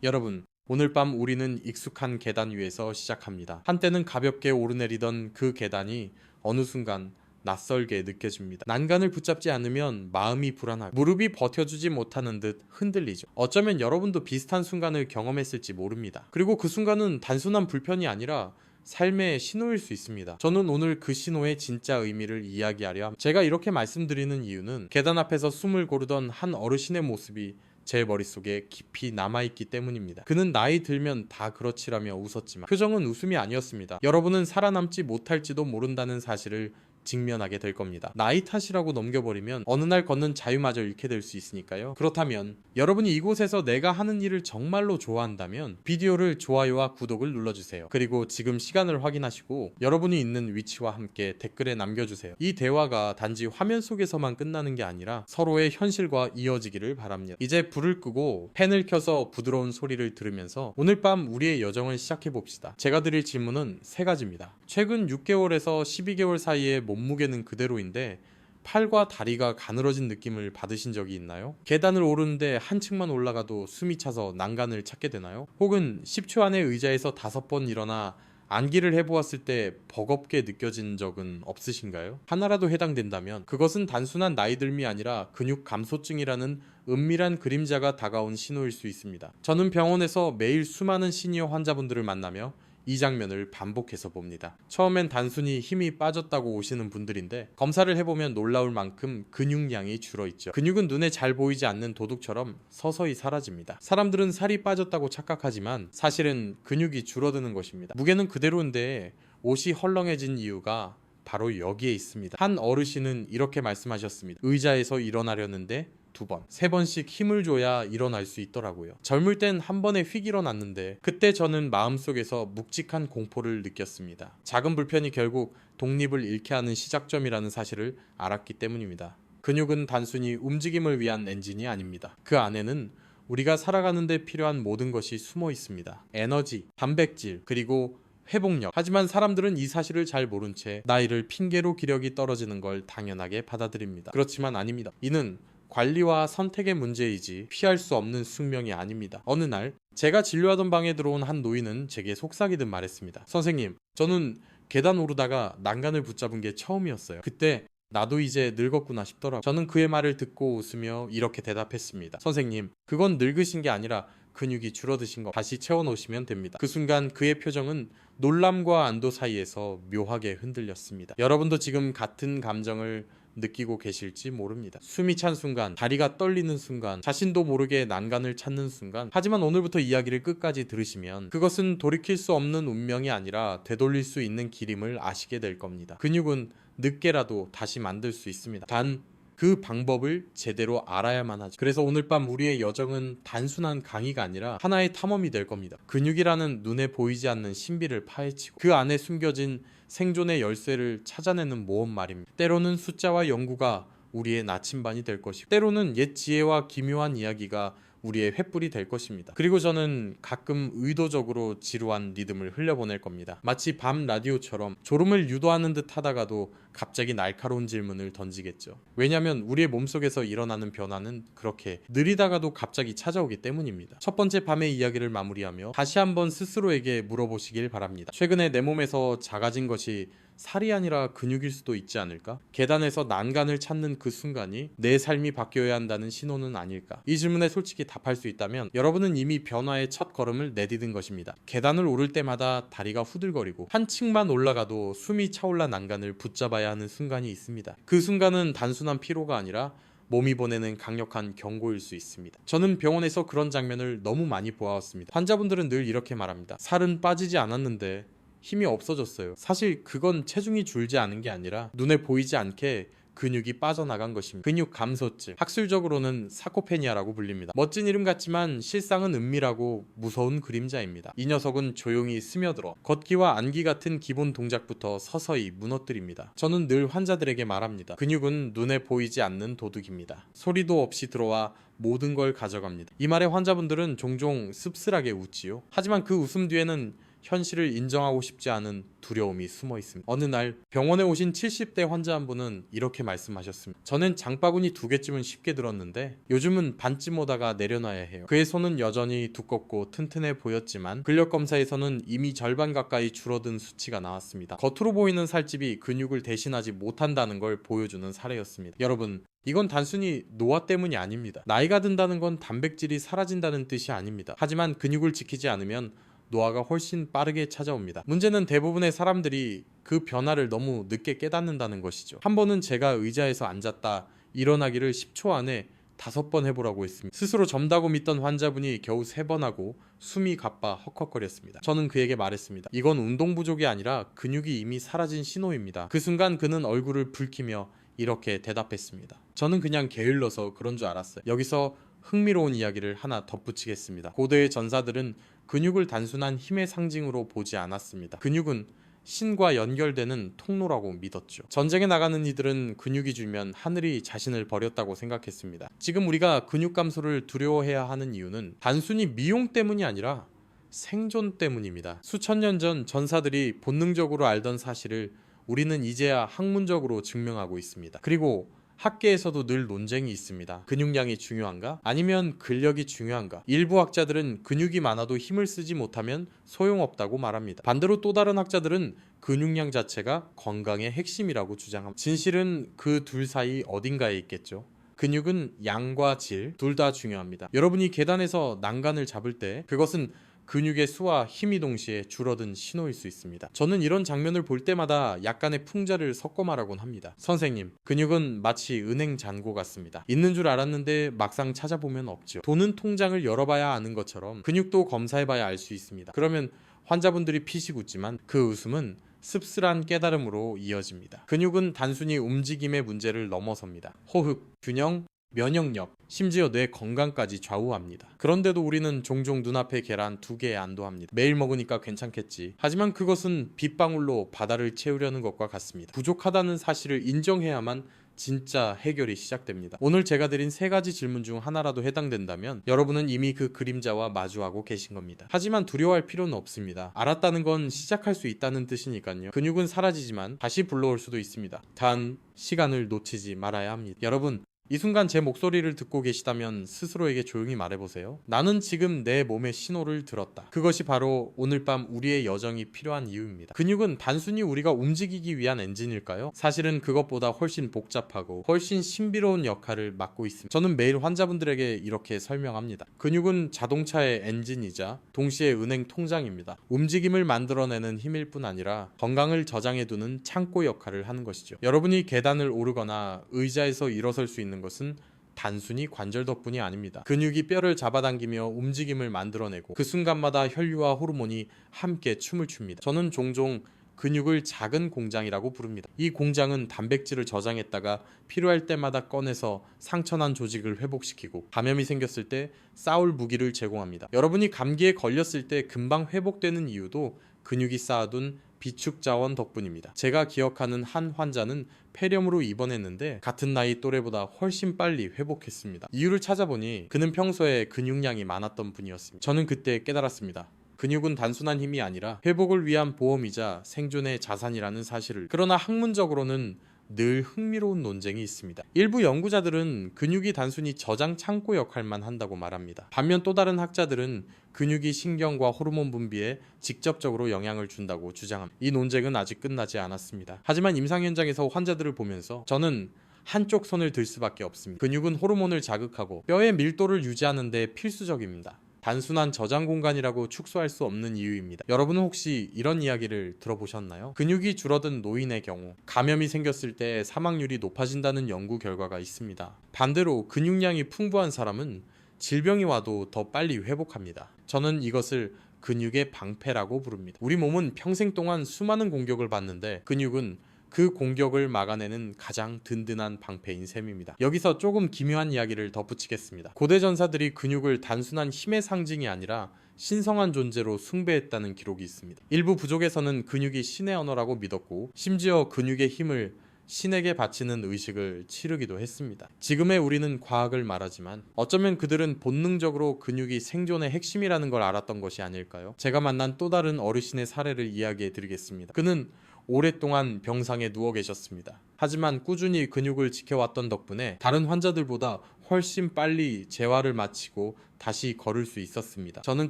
여러분, 오늘 밤 우리는 익숙한 계단 위에서 시작합니다. 한때는 가볍게 오르내리던 그 계단이 어느 순간 낯설게 느껴집니다. 난간을 붙잡지 않으면 마음이 불안하고 무릎이 버텨주지 못하는 듯 흔들리죠. 어쩌면 여러분도 비슷한 순간을 경험했을지 모릅니다. 그리고 그 순간은 단순한 불편이 아니라 삶의 신호일 수 있습니다. 저는 오늘 그 신호의 진짜 의미를 이야기하려 합니다. 제가 이렇게 말씀드리는 이유는 계단 앞에서 숨을 고르던 한 어르신의 모습이 제 머릿속에 깊이 남아있기 때문입니다. 그는 나이 들면 다 그렇지라며 웃었지만 표정은 웃음이 아니었습니다. 여러분은 살아남지 못할지도 모른다는 사실을 직면하게 될 겁니다. 나이 탓이라고 넘겨버리면 어느 날 걷는 자유마저 잃게 될 수 있으니까요. 그렇다면 여러분이 이곳에서 내가 하는 일을 정말로 좋아한다면 비디오를 좋아요와 구독을 눌러주세요. 그리고 지금 시간을 확인하시고 여러분이 있는 위치와 함께 댓글에 남겨주세요. 이 대화가 단지 화면 속에서만 끝나는 게 아니라 서로의 현실과 이어지기를 바랍니다. 이제 불을 끄고 팬을 켜서 부드러운 소리를 들으면서 오늘 밤 우리의 여정을 시작해봅시다. 제가 드릴 질문은 세 가지입니다. 최근 6개월에서 12개월 사이에 몸무게는 그대로인데 팔과 다리가 가늘어진 느낌을 받으신 적이 있나요? 계단을 오르는데 한층만 올라가도 숨이 차서 난간을 찾게 되나요? 혹은 10초 안에 의자에서 5번 일어나 안기를 해보았을 때 버겁게 느껴진 적은 없으신가요? 하나라도 해당된다면 그것은 단순한 나이듦이 아니라 근육 감소증이라는 은밀한 그림자가 다가온 신호일 수 있습니다. 저는 병원에서 매일 수많은 시니어 환자분들을 만나며 이 장면을 반복해서 봅니다. 처음엔 단순히 힘이 빠졌다고 오시는 분들인데 검사를 해보면 놀라울 만큼 근육량이 줄어있죠. 근육은 눈에 잘 보이지 않는 도둑처럼 서서히 사라집니다. 사람들은 살이 빠졌다고 착각하지만 사실은 근육이 줄어드는 것입니다. 무게는 그대로인데 옷이 헐렁해진 이유가 바로 여기에 있습니다. 한 어르신은 이렇게 말씀하셨습니다. 의자에서 일어나려는데 2번, 3번씩 힘을 줘야 일어날 수 있더라고요. 젊을 땐 한 번에 휙 일어났는데 그때 저는 마음속에서 묵직한 공포를 느꼈습니다. 작은 불편이 결국 독립을 잃게 하는 시작점이라는 사실을 알았기 때문입니다. 근육은 단순히 움직임을 위한 엔진이 아닙니다. 그 안에는 우리가 살아가는 데 필요한 모든 것이 숨어 있습니다. 에너지, 단백질, 그리고 회복력. 하지만 사람들은 이 사실을 잘 모른 채 나이를 핑계로 기력이 떨어지는 걸 당연하게 받아들입니다. 그렇지만 아닙니다. 이는 관리와 선택의 문제이지 피할 수 없는 숙명이 아닙니다. 어느 날 제가 진료하던 방에 들어온 한 노인은 제게 속삭이듯 말했습니다. 선생님, 저는 계단 오르다가 난간을 붙잡은 게 처음이었어요. 그때 나도 이제 늙었구나 싶더라고요. 저는 그의 말을 듣고 웃으며 이렇게 대답했습니다. 선생님, 그건 늙으신 게 아니라 근육이 줄어드신 거 다시 채워놓으시면 됩니다. 그 순간 그의 표정은 놀람과 안도 사이에서 묘하게 흔들렸습니다. 여러분도 지금 같은 감정을 느끼고 계실지 모릅니다. 숨이 찬 순간, 다리가 떨리는 순간, 자신도 모르게 난간을 찾는 순간. 하지만 오늘부터 이야기를 끝까지 들으시면 그것은 돌이킬 수 없는 운명이 아니라 되돌릴 수 있는 길임을 아시게 될 겁니다. 근육은 늦게라도 다시 만들 수 있습니다. 단 그 방법을 제대로 알아야만 하죠. 그래서 오늘 밤 우리의 여정은 단순한 강의가 아니라 하나의 탐험이 될 겁니다. 근육이라는 눈에 보이지 않는 신비를 파헤치고 그 안에 숨겨진 생존의 열쇠를 찾아내는 모험말입니다. 때로는 숫자와 연구가 우리의 나침반이 될 것이고 때로는 옛 지혜와 기묘한 이야기가 우리의 횃불이 될 것입니다. 그리고 저는 가끔 의도적으로 지루한 리듬을 흘려보낼 겁니다. 마치 밤 라디오처럼 졸음을 유도하는 듯 하다가도 갑자기 날카로운 질문을 던지겠죠. 왜냐하면 우리의 몸속에서 일어나는 변화는 그렇게 느리다가도 갑자기 찾아오기 때문입니다. 첫 번째 밤의 이야기를 마무리하며 다시 한번 스스로에게 물어보시길 바랍니다. 최근에 내 몸에서 작아진 것이 살이 아니라 근육일 수도 있지 않을까? 계단에서 난간을 찾는 그 순간이 내 삶이 바뀌어야 한다는 신호는 아닐까? 이 질문에 솔직히 답할 수 있다면 여러분은 이미 변화의 첫 걸음을 내디딘 것입니다. 계단을 오를 때마다 다리가 후들거리고 한층만 올라가도 숨이 차올라 난간을 붙잡아야 하는 순간이 있습니다. 그 순간은 단순한 피로가 아니라 몸이 보내는 강력한 경고일 수 있습니다. 저는 병원에서 그런 장면을 너무 많이 보아왔습니다. 환자분들은 늘 이렇게 말합니다. 살은 빠지지 않았는데 힘이 없어졌어요. 사실 그건 체중이 줄지 않은 게 아니라 눈에 보이지 않게 근육이 빠져나간 것입니다. 근육 감소증, 학술적으로는 사코페니아라고 불립니다. 멋진 이름 같지만 실상은 은밀하고 무서운 그림자입니다. 이 녀석은 조용히 스며들어 걷기와 앉기 같은 기본 동작부터 서서히 무너뜨립니다. 저는 늘 환자들에게 말합니다. 근육은 눈에 보이지 않는 도둑입니다. 소리도 없이 들어와 모든 걸 가져갑니다. 이 말에 환자분들은 종종 씁쓸하게 웃지요. 하지만 그 웃음 뒤에는 현실을 인정하고 싶지 않은 두려움이 숨어 있습니다. 어느 날 병원에 오신 70대 환자 한 분은 이렇게 말씀하셨습니다. 저는 장바구니 2개쯤은 쉽게 들었는데 요즘은 반쯤 오다가 내려놔야 해요. 그의 손은 여전히 두껍고 튼튼해 보였지만 근력 검사에서는 이미 절반 가까이 줄어든 수치가 나왔습니다. 겉으로 보이는 살집이 근육을 대신하지 못한다는 걸 보여주는 사례였습니다. 여러분, 이건 단순히 노화 때문이 아닙니다. 나이가 든다는 건 단백질이 사라진다는 뜻이 아닙니다. 하지만 근육을 지키지 않으면 노화가 훨씬 빠르게 찾아옵니다. 문제는 대부분의 사람들이 그 변화를 너무 늦게 깨닫는다는 것이죠. 한 번은 제가 의자에서 앉았다 일어나기를 10초 안에 5번 해보라고 했습니다. 스스로 점다고 믿던 환자분이 겨우 3번 하고 숨이 가빠 헉헉거렸습니다. 저는 그에게 말했습니다. 이건 운동 부족이 아니라 근육이 이미 사라진 신호입니다. 그 순간 그는 얼굴을 붉히며 이렇게 대답했습니다. 저는 그냥 게을러서 그런 줄 알았어요. 여기서 흥미로운 이야기를 하나 덧붙이겠습니다. 고대의 전사들은 근육을 단순한 힘의 상징으로 보지 않았습니다. 근육은 신과 연결되는 통로라고 믿었죠. 전쟁에 나가는 이들은 근육이 줄면 하늘이 자신을 버렸다고 생각했습니다. 지금 우리가 근육 감소를 두려워해야 하는 이유는 단순히 미용 때문이 아니라 생존 때문입니다. 수천 년 전 전사들이 본능적으로 알던 사실을 우리는 이제야 학문적으로 증명하고 있습니다. 그리고 학계에서도 늘 논쟁이 있습니다. 근육량이 중요한가? 아니면 근력이 중요한가? 일부 학자들은 근육이 많아도 힘을 쓰지 못하면 소용없다고 말합니다. 반대로 또 다른 학자들은 근육량 자체가 건강의 핵심이라고 주장합니다. 진실은 그 둘 사이 어딘가에 있겠죠. 근육은 양과 질 둘 다 중요합니다. 여러분이 계단에서 난간을 잡을 때 그것은 근육의 수와 힘이 동시에 줄어든 신호일 수 있습니다. 저는 이런 장면을 볼 때마다 약간의 풍자를 섞어 말하곤 합니다. 선생님, 근육은 마치 은행 잔고 같습니다. 있는 줄 알았는데 막상 찾아보면 없죠. 돈은 통장을 열어봐야 아는 것처럼 근육도 검사해봐야 알 수 있습니다. 그러면 환자분들이 피식 웃지만 그 웃음은 씁쓸한 깨달음으로 이어집니다. 근육은 단순히 움직임의 문제를 넘어섭니다. 호흡, 균형, 면역력, 심지어 뇌 건강까지 좌우합니다. 그런데도 우리는 종종 눈앞에 계란 2개에 안도합니다. 매일 먹으니까 괜찮겠지. 하지만 그것은 빗방울로 바다를 채우려는 것과 같습니다. 부족하다는 사실을 인정해야만 진짜 해결이 시작됩니다. 오늘 제가 드린 3가지 질문 중 하나라도 해당된다면 여러분은 이미 그 그림자와 마주하고 계신 겁니다. 하지만 두려워할 필요는 없습니다. 알았다는 건 시작할 수 있다는 뜻이니까요. 근육은 사라지지만 다시 불러올 수도 있습니다. 단 시간을 놓치지 말아야 합니다. 여러분, 이 순간 제 목소리를 듣고 계시다면 스스로에게 조용히 말해보세요. 나는 지금 내 몸의 신호를 들었다. 그것이 바로 오늘 밤 우리의 여정이 필요한 이유입니다. 근육은 단순히 우리가 움직이기 위한 엔진일까요? 사실은 그것보다 훨씬 복잡하고 훨씬 신비로운 역할을 맡고 있습니다. 저는 매일 환자분들에게 이렇게 설명합니다. 근육은 자동차의 엔진이자 동시에 은행 통장입니다. 움직임을 만들어내는 힘일 뿐 아니라 건강을 저장해두는 창고 역할을 하는 것이죠. 여러분이 계단을 오르거나 의자에서 일어설 수 있는 것은 단순히 관절 덕분이 아닙니다. 근육이 뼈를 잡아당기며 움직임을 만들어내고 그 순간마다 혈류와 호르몬이 함께 춤을 춥니다. 저는 종종 근육을 작은 공장이라고 부릅니다. 이 공장은 단백질을 저장했다가 필요할 때마다 꺼내서 상처난 조직을 회복시키고 감염이 생겼을 때 싸울 무기를 제공합니다. 여러분이 감기에 걸렸을 때 금방 회복되는 이유도 근육이 쌓아둔 비축 자원 덕분입니다. 제가 기억하는 한 환자는 폐렴으로 입원했는데 같은 나이 또래보다 훨씬 빨리 회복했습니다. 이유를 찾아보니 그는 평소에 근육량이 많았던 분이었습니다. 저는 그때 깨달았습니다. 근육은 단순한 힘이 아니라 회복을 위한 보험이자 생존의 자산이라는 사실을. 그러나 학문적으로는 늘 흥미로운 논쟁이 있습니다. 일부 연구자들은 근육이 단순히 저장 창고 역할만 한다고 말합니다. 반면 또 다른 학자들은 근육이 신경과 호르몬 분비에 직접적으로 영향을 준다고 주장합니다. 이 논쟁은 아직 끝나지 않았습니다. 하지만 임상 현장에서 환자들을 보면서 저는 한쪽 손을 들 수밖에 없습니다. 근육은 호르몬을 자극하고 뼈의 밀도를 유지하는 데 필수적입니다. 단순한 저장 공간이라고 축소할 수 없는 이유입니다. 여러분은 혹시 이런 이야기를 들어보셨나요? 근육이 줄어든 노인의 경우 감염이 생겼을 때 사망률이 높아진다는 연구 결과가 있습니다. 반대로 근육량이 풍부한 사람은 질병이 와도 더 빨리 회복합니다. 저는 이것을 근육의 방패라고 부릅니다. 우리 몸은 평생 동안 수많은 공격을 받는데 근육은 그 공격을 막아내는 가장 든든한 방패인 셈입니다. 여기서 조금 기묘한 이야기를 덧붙이겠습니다. 고대 전사들이 근육을 단순한 힘의 상징이 아니라 신성한 존재로 숭배했다는 기록이 있습니다. 일부 부족에서는 근육이 신의 언어라고 믿었고 심지어 근육의 힘을 신에게 바치는 의식을 치르기도 했습니다. 지금의 우리는 과학을 말하지만 어쩌면 그들은 본능적으로 근육이 생존의 핵심이라는 걸 알았던 것이 아닐까요? 제가 만난 또 다른 어르신의 사례를 이야기해 드리겠습니다. 그는 오랫동안 병상에 누워 계셨습니다. 하지만 꾸준히 근육을 지켜왔던 덕분에 다른 환자들보다 훨씬 빨리 재활을 마치고 다시 걸을 수 있었습니다. 저는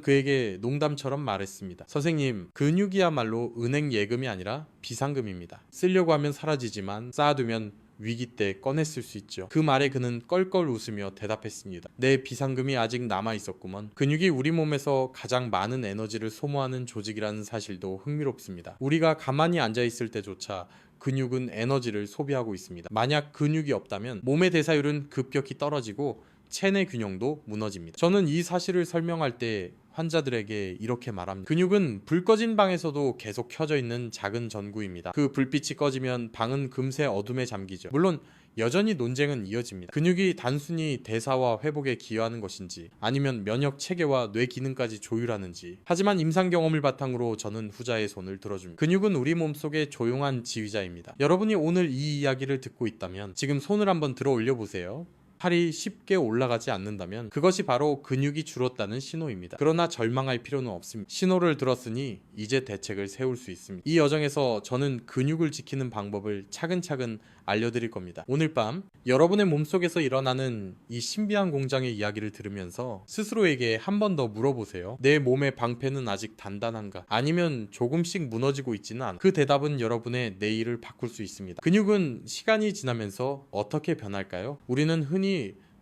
그에게 농담처럼 말했습니다. 선생님, 근육이야말로 은행 예금이 아니라 비상금입니다. 쓰려고 하면 사라지지만 쌓아두면 위기 때 꺼내 쓸 수 있죠. 그 말에 그는 껄껄 웃으며 대답했습니다. 내 비상금이 아직 남아 있었구먼. 근육이 우리 몸에서 가장 많은 에너지를 소모하는 조직이라는 사실도 흥미롭습니다. 우리가 가만히 앉아 있을 때조차 근육은 에너지를 소비하고 있습니다. 만약 근육이 없다면 몸의 대사율은 급격히 떨어지고 체내 균형도 무너집니다. 저는 이 사실을 설명할 때 환자들에게 이렇게 말합니다. 근육은 불 꺼진 방에서도 계속 켜져 있는 작은 전구입니다. 그 불빛이 꺼지면 방은 금세 어둠에 잠기죠. 물론 여전히 논쟁은 이어집니다. 근육이 단순히 대사와 회복에 기여하는 것인지 아니면 면역 체계와 뇌 기능까지 조율하는지. 하지만 임상 경험을 바탕으로 저는 후자의 손을 들어줍니다. 근육은 우리 몸속의 조용한 지휘자입니다. 여러분이 오늘 이 이야기를 듣고 있다면 지금 손을 한번 들어 올려 보세요. 팔이 쉽게 올라가지 않는다면 그것이 바로 근육이 줄었다는 신호입니다. 그러나 절망할 필요는 없습니다. 신호를 들었으니 이제 대책을 세울 수 있습니다. 이 여정에서 저는 근육을 지키는 방법을 차근차근 알려드릴 겁니다. 오늘 밤 여러분의 몸속에서 일어나는 이 신비한 공장의 이야기를 들으면서 스스로에게 한 번 더 물어보세요. 내 몸의 방패는 아직 단단한가? 아니면 조금씩 무너지고 있지는 않아? 그 대답은 여러분의 내일을 바꿀 수 있습니다. 근육은 시간이 지나면서 어떻게 변할까요? 우리는 흔히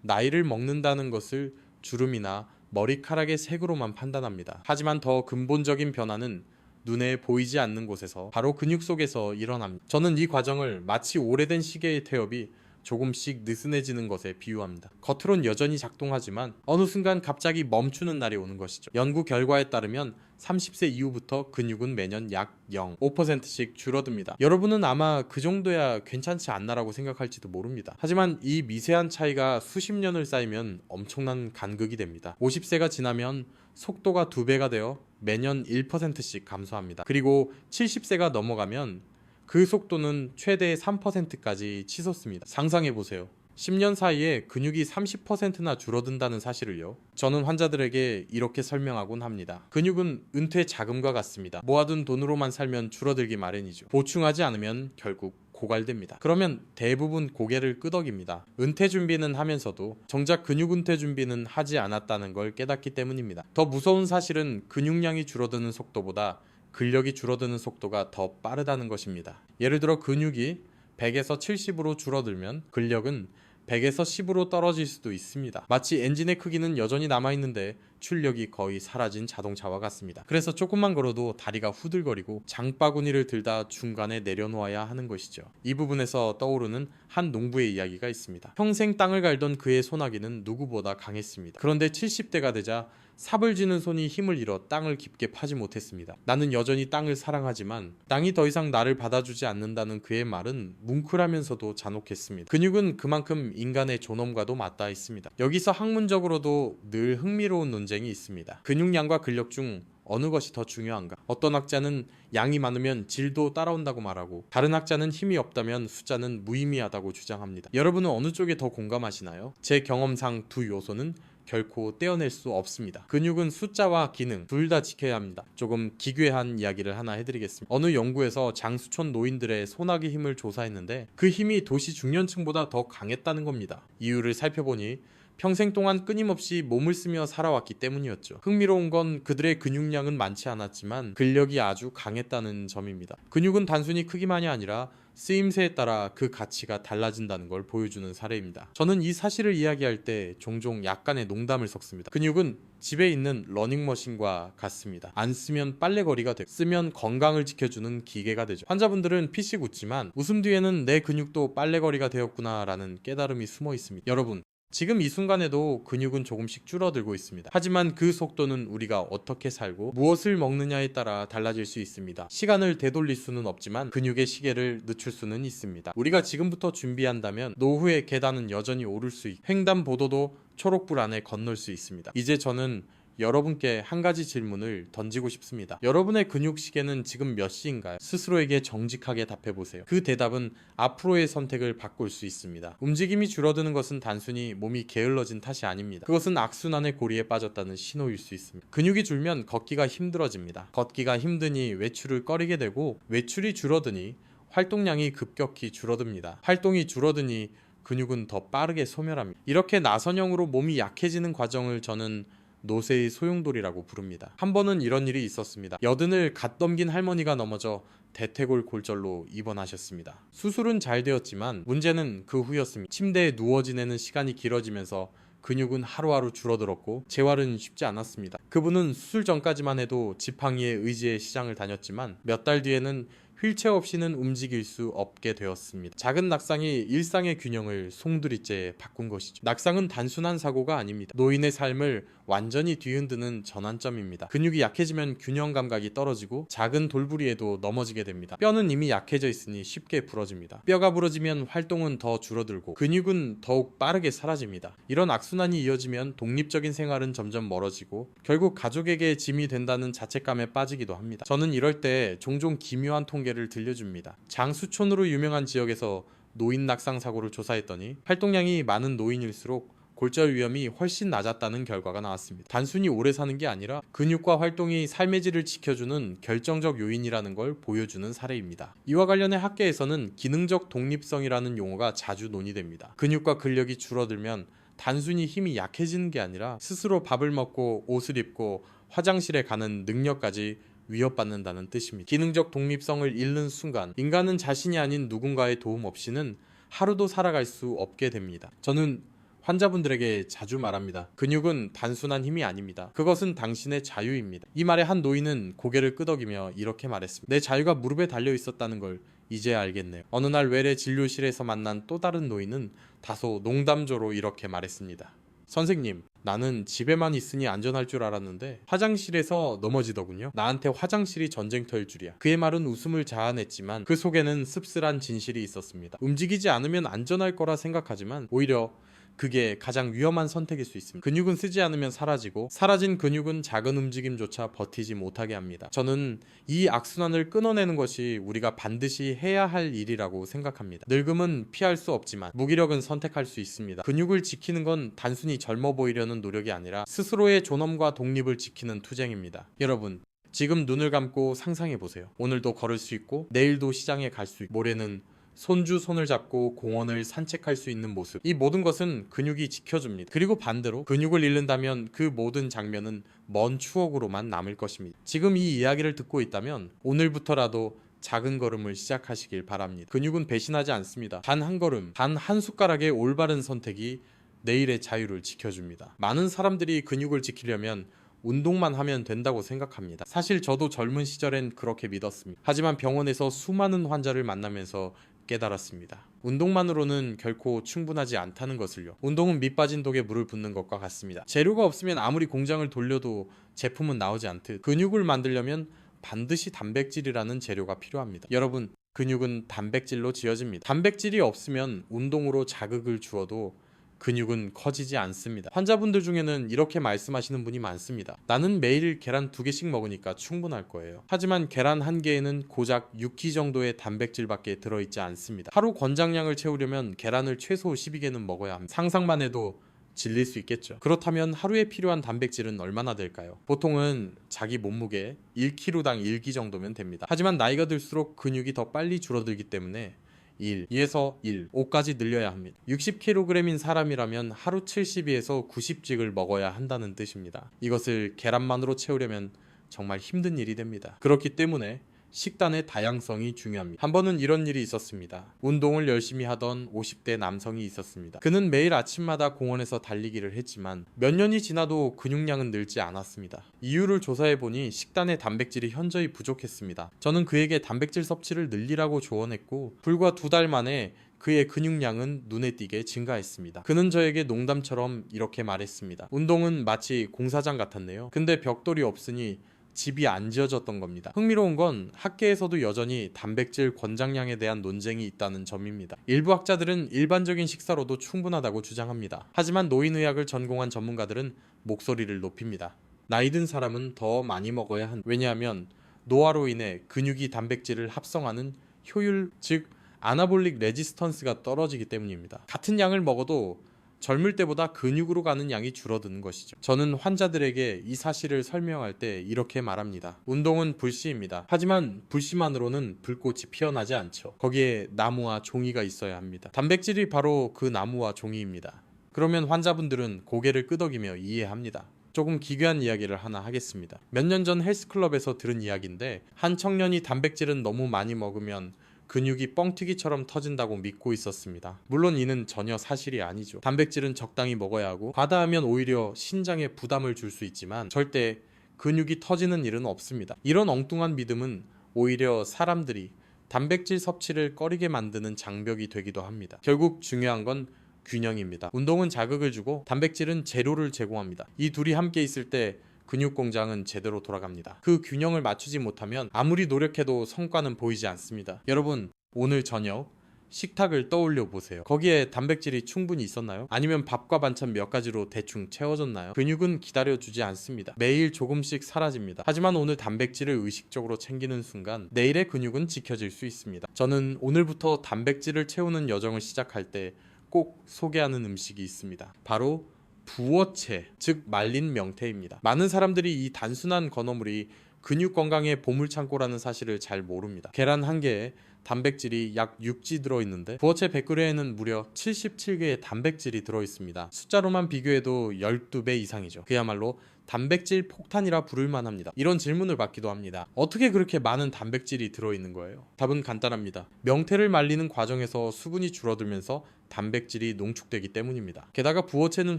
나이를 먹는다는 것을 주름이나 머리카락의 색으로만 판단합니다. 하지만 더 근본적인 변화는 눈에 보이지 않는 곳에서 바로 근육 속에서 일어납니다. 저는 이 과정을 마치 오래된 시계의 태엽이 조금씩 느슨해지는 것에 비유합니다. 겉으론 여전히 작동하지만 어느 순간 갑자기 멈추는 날이 오는 것이죠. 연구 결과에 따르면 30세 이후부터 근육은 매년 약 0.5%씩 줄어듭니다. 여러분은 아마 그 정도야 괜찮지 않나라고 생각할지도 모릅니다. 하지만 이 미세한 차이가 수십 년을 쌓이면 엄청난 간극이 됩니다. 50세가 지나면 속도가 2배가 되어 매년 1%씩 감소합니다. 그리고 70세가 넘어가면 그 속도는 최대 3%까지 치솟습니다. 상상해보세요. 10년 사이에 근육이 30%나 줄어든다는 사실을요. 저는 환자들에게 이렇게 설명하곤 합니다. 근육은 은퇴 자금과 같습니다. 모아둔 돈으로만 살면 줄어들기 마련이죠. 보충하지 않으면 결국 고갈됩니다. 그러면 대부분 고개를 끄덕입니다. 은퇴 준비는 하면서도 정작 근육 은퇴 준비는 하지 않았다는 걸 깨닫기 때문입니다. 더 무서운 사실은 근육량이 줄어드는 속도보다 근력이 줄어드는 속도가 더 빠르다는 것입니다. 예를 들어 근육이 100에서 70으로 줄어들면 근력은 100에서 10으로 떨어질 수도 있습니다. 마치 엔진의 크기는 여전히 남아있는데 출력이 거의 사라진 자동차와 같습니다. 그래서 조금만 걸어도 다리가 후들거리고 장바구니를 들다 중간에 내려놓아야 하는 것이죠. 이 부분에서 떠오르는 한 농부의 이야기가 있습니다. 평생 땅을 갈던 그의 소나기는 누구보다 강했습니다. 그런데 70대가 되자 삽을 쥐는 손이 힘을 잃어 땅을 깊게 파지 못했습니다. 나는 여전히 땅을 사랑하지만 땅이 더 이상 나를 받아주지 않는다는 그의 말은 뭉클하면서도 잔혹했습니다. 근육은 그만큼 인간의 존엄과도 맞닿아 있습니다. 여기서 학문적으로도 늘 흥미로운 논쟁이 있습니다. 근육량과 근력 중 어느 것이 더 중요한가? 어떤 학자는 양이 많으면 질도 따라온다고 말하고, 다른 학자는 힘이 없다면 숫자는 무의미하다고 주장합니다. 여러분은 어느 쪽에 더 공감하시나요? 제 경험상 두 요소는 결코 떼어낼 수 없습니다. 근육은 숫자와 기능 둘 다 지켜야 합니다. 조금 기괴한 이야기를 하나 해드리겠습니다. 어느 연구에서 장수촌 노인들의 소나기 힘을 조사했는데 그 힘이 도시 중년층보다 더 강했다는 겁니다. 이유를 살펴보니 평생 동안 끊임없이 몸을 쓰며 살아왔기 때문이었죠. 흥미로운 건 그들의 근육량은 많지 않았지만 근력이 아주 강했다는 점입니다. 근육은 단순히 크기만이 아니라 쓰임새에 따라 그 가치가 달라진다는 걸 보여주는 사례입니다. 저는 이 사실을 이야기할 때 종종 약간의 농담을 섞습니다. 근육은 집에 있는 러닝머신과 같습니다. 안 쓰면 빨래거리가 되고 쓰면 건강을 지켜주는 기계가 되죠. 환자분들은 피식 웃지만 웃음 뒤에는 내 근육도 빨래거리가 되었구나 라는 깨달음이 숨어 있습니다. 여러분, 지금 이 순간에도 근육은 조금씩 줄어들고 있습니다. 하지만 그 속도는 우리가 어떻게 살고 무엇을 먹느냐에 따라 달라질 수 있습니다. 시간을 되돌릴 수는 없지만 근육의 시계를 늦출 수는 있습니다. 우리가 지금부터 준비한다면 노후의 계단은 여전히 오를 수 있고 횡단보도도 초록불 안에 건널 수 있습니다. 이제 저는 여러분께 한 가지 질문을 던지고 싶습니다. 여러분의 근육 시계는 지금 몇 시인가요? 스스로에게 정직하게 답해보세요. 그 대답은 앞으로의 선택을 바꿀 수 있습니다. 움직임이 줄어드는 것은 단순히 몸이 게을러진 탓이 아닙니다. 그것은 악순환의 고리에 빠졌다는 신호일 수 있습니다. 근육이 줄면 걷기가 힘들어집니다. 걷기가 힘드니 외출을 꺼리게 되고, 외출이 줄어드니 활동량이 급격히 줄어듭니다. 활동이 줄어드니 근육은 더 빠르게 소멸합니다. 이렇게 나선형으로 몸이 약해지는 과정을 저는 노쇠의 소용돌이라고 부릅니다. 한 번은 이런 일이 있었습니다. 여든을 갓 넘긴 할머니가 넘어져 대퇴골 골절로 입원하셨습니다. 수술은 잘 되었지만 문제는 그 후였습니다. 침대에 누워 지내는 시간이 길어지면서 근육은 하루하루 줄어들었고 재활은 쉽지 않았습니다. 그분은 수술 전까지만 해도 지팡이에 의지해 시장을 다녔지만 몇 달 뒤에는 휠체어 없이는 움직일 수 없게 되었습니다. 작은 낙상이 일상의 균형을 송두리째 바꾼 것이죠. 낙상은 단순한 사고가 아닙니다. 노인의 삶을 완전히 뒤흔드는 전환점입니다. 근육이 약해지면 균형 감각이 떨어지고 작은 돌부리에도 넘어지게 됩니다. 뼈는 이미 약해져 있으니 쉽게 부러집니다. 뼈가 부러지면 활동은 더 줄어들고 근육은 더욱 빠르게 사라집니다. 이런 악순환이 이어지면 독립적인 생활은 점점 멀어지고 결국 가족에게 짐이 된다는 자책감에 빠지기도 합니다. 저는 이럴 때 종종 기묘한 통계를 들려줍니다. 장수촌으로 유명한 지역에서 노인 낙상 사고를 조사했더니 활동량이 많은 노인일수록 골절 위험이 훨씬 낮았다는 결과가 나왔습니다. 단순히 오래 사는 게 아니라 근육과 활동이 삶의 질을 지켜주는 결정적 요인이라는 걸 보여주는 사례입니다. 이와 관련해 학계에서는 기능적 독립성이라는 용어가 자주 논의됩니다. 근육과 근력이 줄어들면 단순히 힘이 약해지는 게 아니라 스스로 밥을 먹고 옷을 입고 화장실에 가는 능력까지 위협받는다는 뜻입니다. 기능적 독립성을 잃는 순간 인간은 자신이 아닌 누군가의 도움 없이는 하루도 살아갈 수 없게 됩니다. 저는 환자분들에게 자주 말합니다. 근육은 단순한 힘이 아닙니다. 그것은 당신의 자유입니다. 이 말에 한 노인은 고개를 끄덕이며 이렇게 말했습니다. 내 자유가 무릎에 달려 있었다는 걸 이제야 알겠네요. 어느 날 외래 진료실에서 만난 또 다른 노인은 다소 농담조로 이렇게 말했습니다. 선생님, 나는 집에만 있으니 안전할 줄 알았는데 화장실에서 넘어지더군요. 나한테 화장실이 전쟁터일 줄이야. 그의 말은 웃음을 자아냈지만 그 속에는 씁쓸한 진실이 있었습니다. 움직이지 않으면 안전할 거라 생각하지만 오히려 그게 가장 위험한 선택일 수 있습니다. 근육은 쓰지 않으면 사라지고 사라진 근육은 작은 움직임조차 버티지 못하게 합니다. 저는 이 악순환을 끊어내는 것이 우리가 반드시 해야 할 일이라고 생각합니다. 늙음은 피할 수 없지만 무기력은 선택할 수 있습니다. 근육을 지키는 건 단순히 젊어 보이려는 노력이 아니라 스스로의 존엄과 독립을 지키는 투쟁입니다. 여러분, 지금 눈을 감고 상상해보세요. 오늘도 걸을 수 있고 내일도 시장에 갈 수 있고 모레는 손주 손을 잡고 공원을 산책할 수 있는 모습, 이 모든 것은 근육이 지켜줍니다. 그리고 반대로 근육을 잃는다면 그 모든 장면은 먼 추억으로만 남을 것입니다. 지금 이 이야기를 듣고 있다면 오늘부터라도 작은 걸음을 시작하시길 바랍니다. 근육은 배신하지 않습니다. 단 한 걸음, 단 한 숟가락의 올바른 선택이 내일의 자유를 지켜줍니다. 많은 사람들이 근육을 지키려면 운동만 하면 된다고 생각합니다. 사실 저도 젊은 시절엔 그렇게 믿었습니다. 하지만 병원에서 수많은 환자를 만나면서 깨달았습니다. 운동만으로는 결코 충분하지 않다는 것을요. 운동은 밑 빠진 독에 물을 붓는 것과 같습니다. 재료가 없으면 아무리 공장을 돌려도 제품은 나오지 않듯 근육을 만들려면 반드시 단백질이라는 재료가 필요합니다. 여러분, 근육은 단백질로 지어집니다. 단백질이 없으면 운동으로 자극을 주어도 근육은 커지지 않습니다. 환자분들 중에는 이렇게 말씀하시는 분이 많습니다. 나는 매일 계란 2개씩 먹으니까 충분할 거예요. 하지만 계란 1개에는 고작 6기 정도의 단백질밖에 들어있지 않습니다. 하루 권장량을 채우려면 계란을 최소 12개는 먹어야 합니다. 상상만 해도 질릴 수 있겠죠. 그렇다면 하루에 필요한 단백질은 얼마나 될까요? 보통은 자기 몸무게 1kg당 1기 정도면 됩니다. 하지만 나이가 들수록 근육이 더 빨리 줄어들기 때문에 2에서 5까지 늘려야 합니다. 60kg인 사람이라면 하루 70에서 90씩을 먹어야 한다는 뜻입니다. 이것을 계란만으로 채우려면 정말 힘든 일이 됩니다. 그렇기 때문에 식단의 다양성이 중요합니다. 한 번은 이런 일이 있었습니다. 운동을 열심히 하던 50대 남성이 있었습니다. 그는 매일 아침마다 공원에서 달리기를 했지만 몇 년이 지나도 근육량은 늘지 않았습니다. 이유를 조사해보니 식단의 단백질이 현저히 부족했습니다. 저는 그에게 단백질 섭취를 늘리라고 조언했고 불과 2달 만에 그의 근육량은 눈에 띄게 증가했습니다. 그는 저에게 농담처럼 이렇게 말했습니다. 운동은 마치 공사장 같았네요. 근데 벽돌이 없으니 집이 안 지어졌던 겁니다. 흥미로운 건 학계에서도 여전히 단백질 권장량에 대한 논쟁이 있다는 점입니다. 일부 학자들은 일반적인 식사로도 충분하다고 주장합니다. 하지만 노인의학을 전공한 전문가들은 목소리를 높입니다. 나이 든 사람은 더 많이 먹어야 한다. 왜냐하면 노화로 인해 근육이 단백질을 합성하는 효율, 즉 아나볼릭 레지스턴스가 떨어지기 때문입니다. 같은 양을 먹어도 젊을 때보다 근육으로 가는 양이 줄어드는 것이죠. 저는 환자들에게 이 사실을 설명할 때 이렇게 말합니다. 운동은 불씨입니다. 하지만 불씨만으로는 불꽃이 피어나지 않죠. 거기에 나무와 종이가 있어야 합니다. 단백질이 바로 그 나무와 종이입니다. 그러면 환자분들은 고개를 끄덕이며 이해합니다. 조금 기괴한 이야기를 하나 하겠습니다. 몇 년 전 헬스클럽에서 들은 이야기인데, 한 청년이 단백질은 너무 많이 먹으면 근육이 뻥튀기처럼 터진다고 믿고 있었습니다. 물론 이는 전혀 사실이 아니죠. 단백질은 적당히 먹어야 하고 과다하면 오히려 신장에 부담을 줄 수 있지만 절대 근육이 터지는 일은 없습니다. 이런 엉뚱한 믿음은 오히려 사람들이 단백질 섭취를 꺼리게 만드는 장벽이 되기도 합니다. 결국 중요한 건 균형입니다. 운동은 자극을 주고 단백질은 재료를 제공합니다. 이 둘이 함께 있을 때 근육 공장은 제대로 돌아갑니다. 그 균형을 맞추지 못하면 아무리 노력해도 성과는 보이지 않습니다. 여러분, 오늘 저녁 식탁을 떠올려 보세요. 거기에 단백질이 충분히 있었나요? 아니면 밥과 반찬 몇 가지로 대충 채워졌나요? 근육은 기다려주지 않습니다. 매일 조금씩 사라집니다. 하지만 오늘 단백질을 의식적으로 챙기는 순간 내일의 근육은 지켜질 수 있습니다. 저는 오늘부터 단백질을 채우는 여정을 시작할 때 꼭 소개하는 음식이 있습니다. 바로 부어채, 즉 말린 명태입니다. 많은 사람들이 이 단순한 건어물이 근육 건강의 보물창고라는 사실을 잘 모릅니다. 계란 한 개에 단백질이 약 6지 들어있는데 부어채 100g에는 무려 77개의 단백질이 들어있습니다. 숫자로만 비교해도 12배 이상이죠. 그야말로 단백질 폭탄이라 부를 만합니다. 이런 질문을 받기도 합니다. 어떻게 그렇게 많은 단백질이 들어있는 거예요? 답은 간단합니다. 명태를 말리는 과정에서 수분이 줄어들면서 단백질이 농축되기 때문입니다. 게다가 부어채는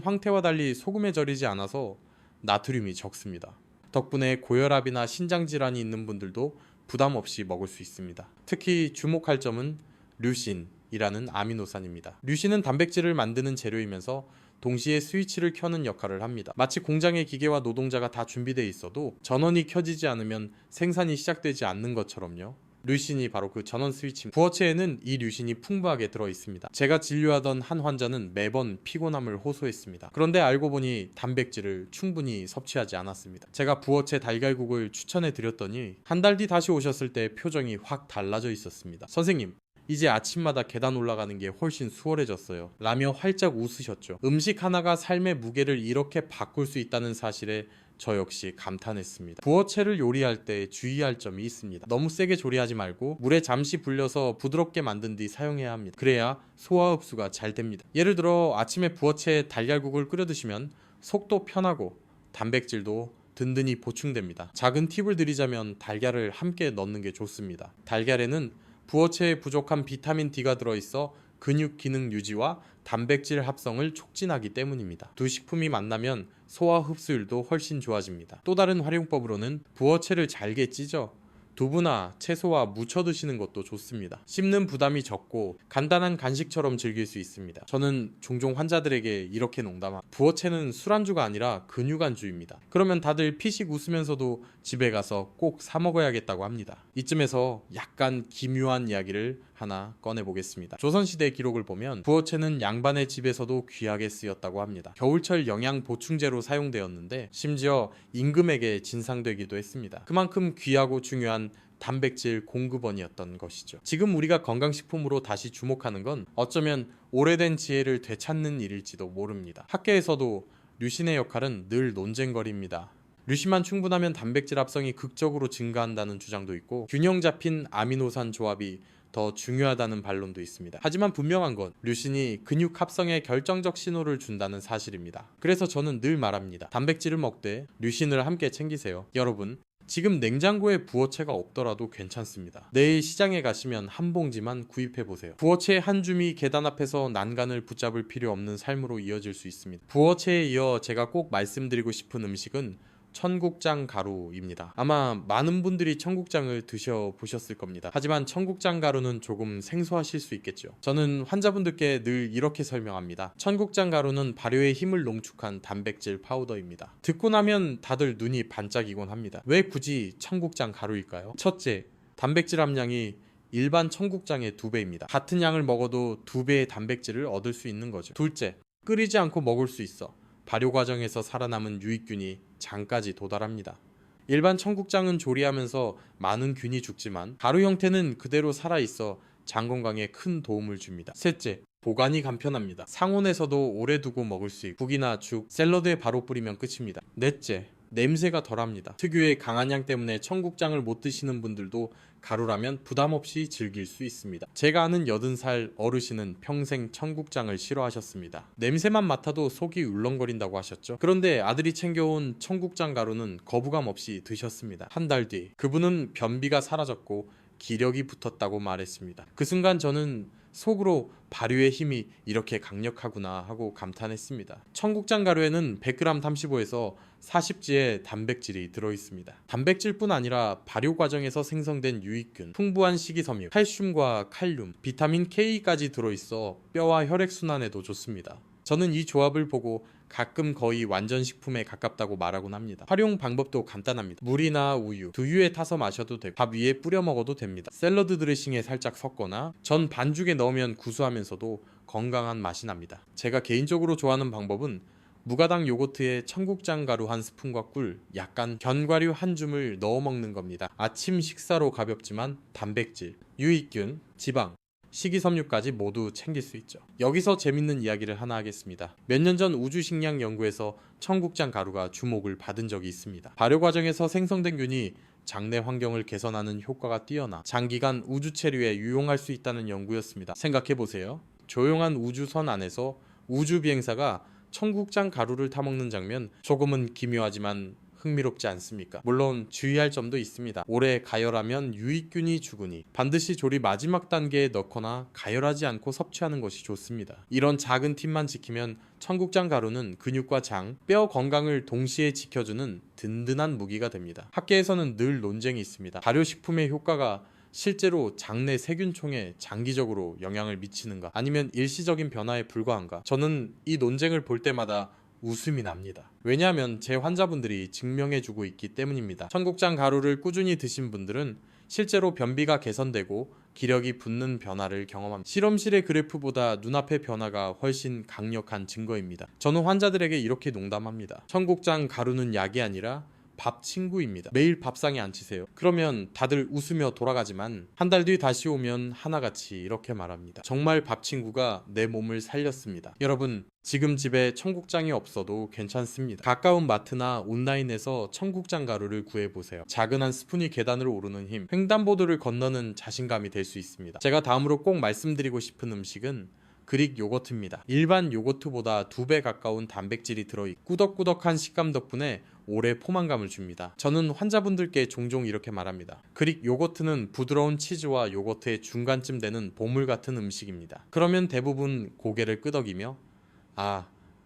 황태와 달리 소금에 절이지 않아서 나트륨이 적습니다. 덕분에 고혈압이나 신장질환이 있는 분들도 부담 없이 먹을 수 있습니다. 특히 주목할 점은 류신이라는 아미노산입니다. 류신은 단백질을 만드는 재료이면서 동시에 스위치를 켜는 역할을 합니다. 마치 공장의 기계와 노동자가 다 준비되어 있어도 전원이 켜지지 않으면 생산이 시작되지 않는 것처럼요. 류신이 바로 그 전원 스위치입니다. 부어채에는 이 류신이 풍부하게 들어있습니다. 제가 진료하던 한 환자는 매번 피곤함을 호소했습니다. 그런데 알고 보니 단백질을 충분히 섭취하지 않았습니다. 제가 부어채 달걀국을 추천해 드렸더니 한 달 뒤 다시 오셨을 때 표정이 확 달라져 있었습니다. 선생님, 이제 아침마다 계단 올라가는 게 훨씬 수월해졌어요 라며 활짝 웃으셨죠. 음식 하나가 삶의 무게를 이렇게 바꿀 수 있다는 사실에 저 역시 감탄했습니다. 부어채를 요리할 때 주의할 점이 있습니다. 너무 세게 조리하지 말고 물에 잠시 불려서 부드럽게 만든 뒤 사용해야 합니다. 그래야 소화 흡수가 잘 됩니다. 예를 들어 아침에 부어채 달걀국을 끓여 드시면 속도 편하고 단백질도 든든히 보충됩니다. 작은 팁을 드리자면 달걀을 함께 넣는 게 좋습니다. 달걀에는 부어채에 부족한 비타민 D가 들어있어 근육 기능 유지와 단백질 합성을 촉진하기 때문입니다. 두 식품이 만나면 소화 흡수율도 훨씬 좋아집니다. 또 다른 활용법으로는 부어채를 잘게 찢어 두부나 채소와 무쳐 드시는 것도 좋습니다. 씹는 부담이 적고 간단한 간식처럼 즐길 수 있습니다. 저는 종종 환자들에게 이렇게 농담합니다. 부어채는 술안주가 아니라 근육안주입니다. 그러면 다들 피식 웃으면서도 집에 가서 꼭 사 먹어야겠다고 합니다. 이쯤에서 약간 기묘한 이야기를 하나 꺼내보겠습니다. 조선시대 기록을 보면 부어채는 양반의 집에서도 귀하게 쓰였다고 합니다. 겨울철 영양 보충제로 사용되었는데 심지어 임금에게 진상되기도 했습니다. 그만큼 귀하고 중요한 단백질 공급원이었던 것이죠. 지금 우리가 건강식품으로 다시 주목하는 건 어쩌면 오래된 지혜를 되찾는 일일지도 모릅니다. 학계에서도 류신의 역할은 늘 논쟁거리입니다. 류신만 충분하면 단백질 합성이 극적으로 증가한다는 주장도 있고 균형 잡힌 아미노산 조합이 더 중요하다는 반론도 있습니다. 하지만 분명한 건 류신이 근육 합성에 결정적 신호를 준다는 사실입니다. 그래서 저는 늘 말합니다. 단백질을 먹되 류신을 함께 챙기세요. 여러분, 지금 냉장고에 부어채가 없더라도 괜찮습니다. 내일 시장에 가시면 한 봉지만 구입해보세요. 부어채 한 줌이 계단 앞에서 난간을 붙잡을 필요 없는 삶으로 이어질 수 있습니다. 부어채에 이어 제가 꼭 말씀드리고 싶은 음식은 청국장 가루입니다. 아마 많은 분들이 청국장을 드셔보셨을 겁니다. 하지만 청국장 가루는 조금 생소하실 수 있겠죠. 저는 환자분들께 늘 이렇게 설명합니다. 청국장 가루는 발효의 힘을 농축한 단백질 파우더입니다. 듣고 나면 다들 눈이 반짝이곤 합니다. 왜 굳이 청국장 가루일까요? 첫째, 단백질 함량이 일반 청국장의 2배입니다. 같은 양을 먹어도 2배의 단백질을 얻을 수 있는 거죠. 둘째, 끓이지 않고 먹을 수 있어. 발효 과정에서 살아남은 유익균이 장까지 도달합니다. 일반 청국장은 조리하면서 많은 균이 죽지만 가루 형태는 그대로 살아있어 장 건강에 큰 도움을 줍니다. 셋째, 보관이 간편합니다. 상온에서도 오래 두고 먹을 수 있고 국이나 죽, 샐러드에 바로 뿌리면 끝입니다. 넷째, 냄새가 덜합니다. 특유의 강한 향 때문에 청국장을 못 드시는 분들도 가루라면 부담 없이 즐길 수 있습니다. 제가 아는 80살 어르신은 평생 청국장을 싫어하셨습니다. 냄새만 맡아도 속이 울렁거린다고 하셨죠. 그런데 아들이 챙겨온 청국장 가루는 거부감 없이 드셨습니다. 한 달 뒤 그분은 변비가 사라졌고 기력이 붙었다고 말했습니다. 그 순간 저는 속으로 발효의 힘이 이렇게 강력하구나 하고 감탄했습니다. 청국장 가루에는 100g 35에서 40지의 단백질이 들어있습니다. 단백질뿐 아니라 발효 과정에서 생성된 유익균, 풍부한 식이섬유, 칼슘과 칼륨, 비타민 K까지 들어있어 뼈와 혈액순환에도 좋습니다. 저는 이 조합을 보고 가끔 거의 완전 식품에 가깝다고 말하곤 합니다. 활용 방법도 간단합니다. 물이나 우유, 두유에 타서 마셔도 되고 밥 위에 뿌려 먹어도 됩니다. 샐러드 드레싱에 살짝 섞거나 전 반죽에 넣으면 구수하면서도 건강한 맛이 납니다. 제가 개인적으로 좋아하는 방법은 무가당 요거트에 청국장 가루 한 스푼과 꿀, 약간 견과류 한 줌을 넣어 먹는 겁니다. 아침 식사로 가볍지만 단백질, 유익균, 지방, 식이섬유까지 모두 챙길 수 있죠. 여기서 재밌는 이야기를 하나 하겠습니다. 몇 년 전 우주식량 연구에서 청국장 가루가 주목을 받은 적이 있습니다. 발효 과정에서 생성된 균이 장내 환경을 개선하는 효과가 뛰어나 장기간 우주 체류에 유용할 수 있다는 연구였습니다. 생각해보세요. 조용한 우주선 안에서 우주 비행사가 청국장 가루를 타먹는 장면, 조금은 기묘하지만 흥미롭지 않습니까? 물론 주의할 점도 있습니다. 오래 가열하면 유익균이 죽으니 반드시 조리 마지막 단계에 넣거나 가열하지 않고 섭취하는 것이 좋습니다. 이런 작은 팁만 지키면 청국장 가루는 근육과 장, 뼈 건강을 동시에 지켜주는 든든한 무기가 됩니다. 학계에서는 늘 논쟁이 있습니다. 발효식품의 효과가 실제로 장내 세균총에 장기적으로 영향을 미치는가, 아니면 일시적인 변화에 불과한가? 저는 이 논쟁을 볼 때마다 웃음이 납니다. 왜냐하면 제 환자분들이 증명해주고 있기 때문입니다. 청국장 가루를 꾸준히 드신 분들은 실제로 변비가 개선되고 기력이 붙는 변화를 경험합니다. 실험실의 그래프보다 눈앞의 변화가 훨씬 강력한 증거입니다. 저는 환자들에게 이렇게 농담합니다. 청국장 가루는 약이 아니라 밥 친구입니다. 매일 밥상에 앉히세요. 그러면 다들 웃으며 돌아가지만 한 달 뒤 다시 오면 하나같이 이렇게 말합니다. 정말 밥 친구가 내 몸을 살렸습니다. 여러분, 지금 집에 청국장이 없어도 괜찮습니다. 가까운 마트나 온라인에서 청국장 가루를 구해보세요. 작은 한 스푼이 계단을 오르는 힘, 횡단보도를 건너는 자신감이 될 수 있습니다. 제가 다음으로 꼭 말씀드리고 싶은 음식은 그릭 요거트입니다. 일반 요거트보다 2배 가까운 단백질이 들어있고 꾸덕꾸덕한 식감 덕분에 오래 포만감을 줍니다. 저는 환자분들께 종종 이렇게 말합니다. 그릭 요거트는 부드러운 치즈와 요거트의 중간쯤 되는 보물 같은 음식입니다. 그러면 대부분 고개를 끄덕이며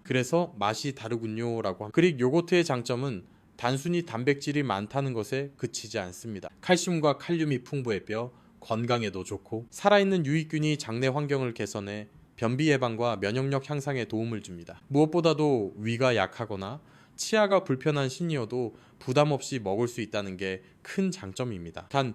그래서 맛이 다르군요 라고 합니다. 그릭 요거트의 장점은 단순히 단백질이 많다는 것에 그치지 않습니다. 칼슘과 칼륨이 풍부해 뼈 건강에도 좋고 살아있는 유익균이 장내 환경을 개선해 변비 예방과 면역력 향상에 도움을 줍니다. 무엇보다도 위가 약하거나 치아가 불편한 시니어도 부담 없이 먹을 수 있다는 게 큰 장점입니다. 단,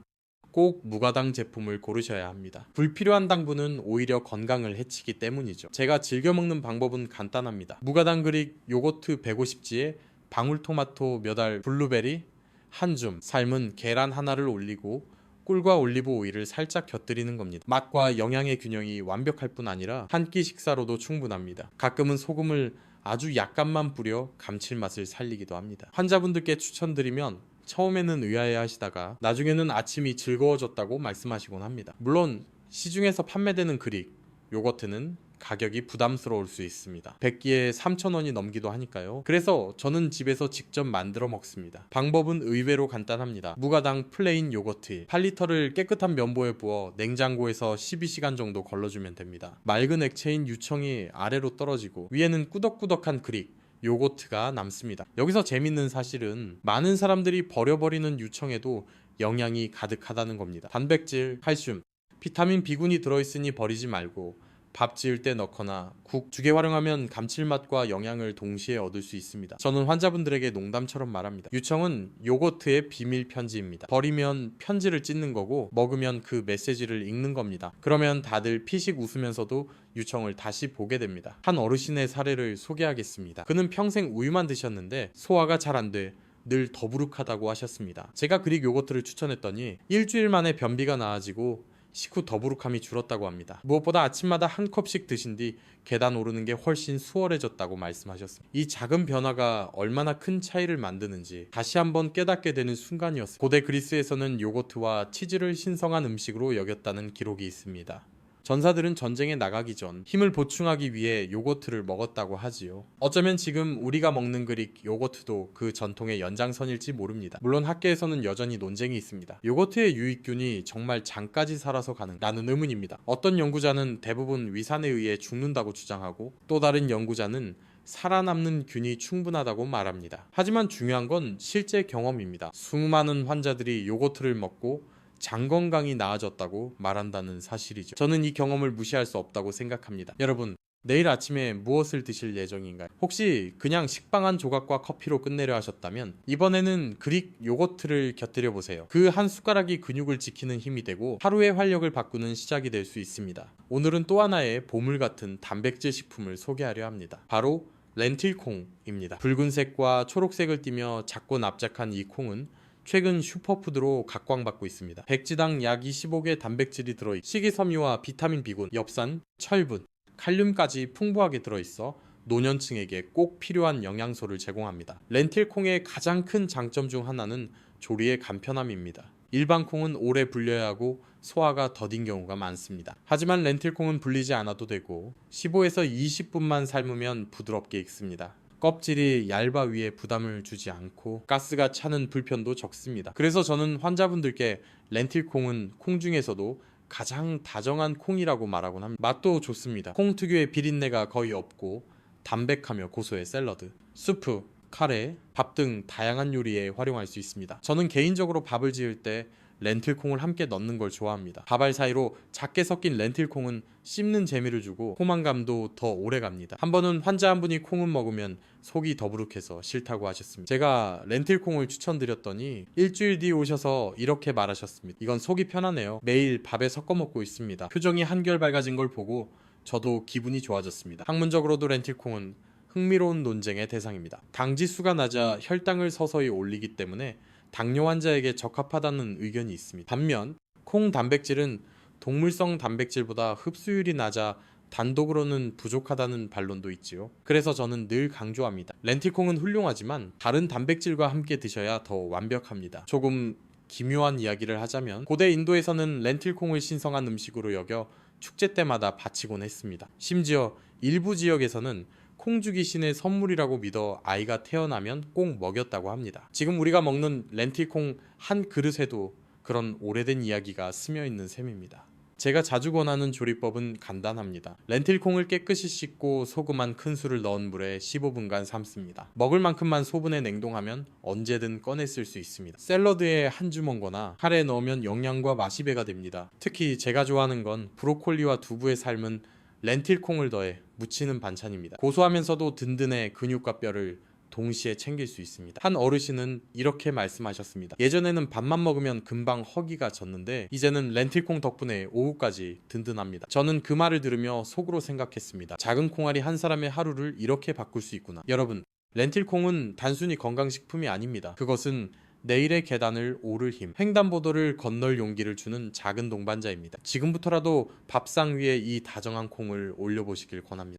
꼭 무가당 제품을 고르셔야 합니다. 불필요한 당분은 오히려 건강을 해치기 때문이죠. 제가 즐겨 먹는 방법은 간단합니다. 무가당 그릭 요거트 150지에 방울토마토 몇 알, 블루베리 한 줌, 삶은 계란 하나를 올리고 꿀과 올리브 오일을 살짝 곁들이는 겁니다. 맛과 영양의 균형이 완벽할 뿐 아니라 한 끼 식사로도 충분합니다. 가끔은 소금을 아주 약간만 뿌려 감칠맛을 살리기도 합니다. 환자분들께 추천드리면 처음에는 의아해 하시다가 나중에는 아침이 즐거워졌다고 말씀하시곤 합니다. 물론 시중에서 판매되는 그릭 요거트는 가격이 부담스러울 수 있습니다. 100끼에 3,000원이 넘기도 하니까요. 그래서 저는 집에서 직접 만들어 먹습니다. 방법은 의외로 간단합니다. 무가당 플레인 요거트 8리터를 깨끗한 면보에 부어 냉장고에서 12시간 정도 걸러주면 됩니다. 맑은 액체인 유청이 아래로 떨어지고 위에는 꾸덕꾸덕한 그릭 요거트가 남습니다. 여기서 재밌는 사실은 많은 사람들이 버려버리는 유청에도 영양이 가득하다는 겁니다. 단백질, 칼슘, 비타민 B군이 들어있으니 버리지 말고 밥 지을 때 넣거나 국, 죽에 활용하면 감칠맛과 영양을 동시에 얻을 수 있습니다. 저는 환자분들에게 농담처럼 말합니다. 유청은 요거트의 비밀 편지입니다. 버리면 편지를 찢는 거고 먹으면 그 메시지를 읽는 겁니다. 그러면 다들 피식 웃으면서도 유청을 다시 보게 됩니다. 한 어르신의 사례를 소개하겠습니다. 그는 평생 우유만 드셨는데 소화가 잘 안 돼 늘 더부룩하다고 하셨습니다. 제가 그릭 요거트를 추천했더니 일주일 만에 변비가 나아지고 식후 더부룩함이 줄었다고 합니다. 무엇보다 아침마다 한 컵씩 드신 뒤 계단 오르는 게 훨씬 수월해졌다고 말씀하셨습니다. 이 작은 변화가 얼마나 큰 차이를 만드는지 다시 한번 깨닫게 되는 순간이었습니다. 고대 그리스에서는 요거트와 치즈를 신성한 음식으로 여겼다는 기록이 있습니다. 전사들은 전쟁에 나가기 전 힘을 보충하기 위해 요거트를 먹었다고 하지요. 어쩌면 지금 우리가 먹는 그릭 요거트도 그 전통의 연장선일지 모릅니다. 물론 학계에서는 여전히 논쟁이 있습니다. 요거트의 유익균이 정말 장까지 살아서 가능라는 의문입니다. 어떤 연구자는 대부분 위산에 의해 죽는다고 주장하고 또 다른 연구자는 살아남는 균이 충분하다고 말합니다. 하지만 중요한 건 실제 경험입니다. 수많은 환자들이 요거트를 먹고 장 건강이 나아졌다고 말한다는 사실이죠. 저는 이 경험을 무시할 수 없다고 생각합니다. 여러분, 내일 아침에 무엇을 드실 예정인가요? 혹시 그냥 식빵 한 조각과 커피로 끝내려 하셨다면 이번에는 그릭 요거트를 곁들여 보세요. 그 한 숟가락이 근육을 지키는 힘이 되고 하루의 활력을 바꾸는 시작이 될 수 있습니다. 오늘은 또 하나의 보물 같은 단백질 식품을 소개하려 합니다. 바로 렌틸콩입니다. 붉은색과 초록색을 띠며 작고 납작한 이 콩은 최근 슈퍼푸드로 각광받고 있습니다. 백지당 약 25개 단백질이 들어있고 식이섬유와 비타민 B군, 엽산, 철분, 칼륨까지 풍부하게 들어있어 노년층에게 꼭 필요한 영양소를 제공합니다. 렌틸콩의 가장 큰 장점 중 하나는 조리의 간편함입니다. 일반 콩은 오래 불려야 하고 소화가 더딘 경우가 많습니다. 하지만 렌틸콩은 불리지 않아도 되고 15에서 20분만 삶으면 부드럽게 익습니다. 껍질이 얇아 위에 부담을 주지 않고 가스가 차는 불편도 적습니다. 그래서 저는 환자분들께 렌틸콩은 콩 중에서도 가장 다정한 콩이라고 말하곤 합니다. 맛도 좋습니다. 콩 특유의 비린내가 거의 없고 담백하며 고소해 샐러드, 수프, 카레, 밥 등 다양한 요리에 활용할 수 있습니다. 저는 개인적으로 밥을 지을 때 렌틸콩을 함께 넣는 걸 좋아합니다. 밥알 사이로 작게 섞인 렌틸콩은 씹는 재미를 주고 포만감도 더 오래 갑니다. 한 번은 환자 한 분이 콩을 먹으면 속이 더부룩해서 싫다고 하셨습니다. 제가 렌틸콩을 추천드렸더니 일주일 뒤 오셔서 이렇게 말하셨습니다. 이건 속이 편하네요. 매일 밥에 섞어 먹고 있습니다. 표정이 한결 밝아진 걸 보고 저도 기분이 좋아졌습니다. 학문적으로도 렌틸콩은 흥미로운 논쟁의 대상입니다. 당지수가 낮아 혈당을 서서히 올리기 때문에 당뇨 환자에게 적합하다는 의견이 있습니다. 반면 콩 단백질은 동물성 단백질보다 흡수율이 낮아 단독으로는 부족하다는 반론도 있지요. 그래서 저는 늘 강조합니다. 렌틸콩은 훌륭하지만 다른 단백질과 함께 드셔야 더 완벽합니다. 조금 기묘한 이야기를 하자면 고대 인도에서는 렌틸콩을 신성한 음식으로 여겨 축제 때마다 바치곤 했습니다. 심지어 일부 지역에서는 콩주기 신의 선물이라고 믿어 아이가 태어나면 꼭 먹였다고 합니다. 지금 우리가 먹는 렌틸콩 한 그릇에도 그런 오래된 이야기가 스며 있는 셈입니다. 제가 자주 권하는 조리법은 간단합니다. 렌틸콩을 깨끗이 씻고 소금 한 큰술을 넣은 물에 15분간 삶습니다. 먹을 만큼만 소분해 냉동하면 언제든 꺼내 쓸 수 있습니다. 샐러드에 한 주먹거나 카레에 넣으면 영양과 맛이 배가 됩니다. 특히 제가 좋아하는 건 브로콜리와 두부에 삶은 렌틸콩을 더해 무치는 반찬입니다. 고소하면서도 든든해 근육과 뼈를 동시에 챙길 수 있습니다. 한 어르신은 이렇게 말씀하셨습니다. 예전에는 밥만 먹으면 금방 허기가 졌는데 이제는 렌틸콩 덕분에 오후까지 든든합니다. 저는 그 말을 들으며 속으로 생각했습니다. 작은 콩알이 한 사람의 하루를 이렇게 바꿀 수 있구나. 여러분, 렌틸콩은 단순히 건강식품이 아닙니다. 그것은 내일의 계단을 오를 힘, 횡단보도를 건널 용기를 주는 작은 동반자입니다. 지금부터라도 밥상 위에 이 다정한 콩을 올려보시길 권합니다.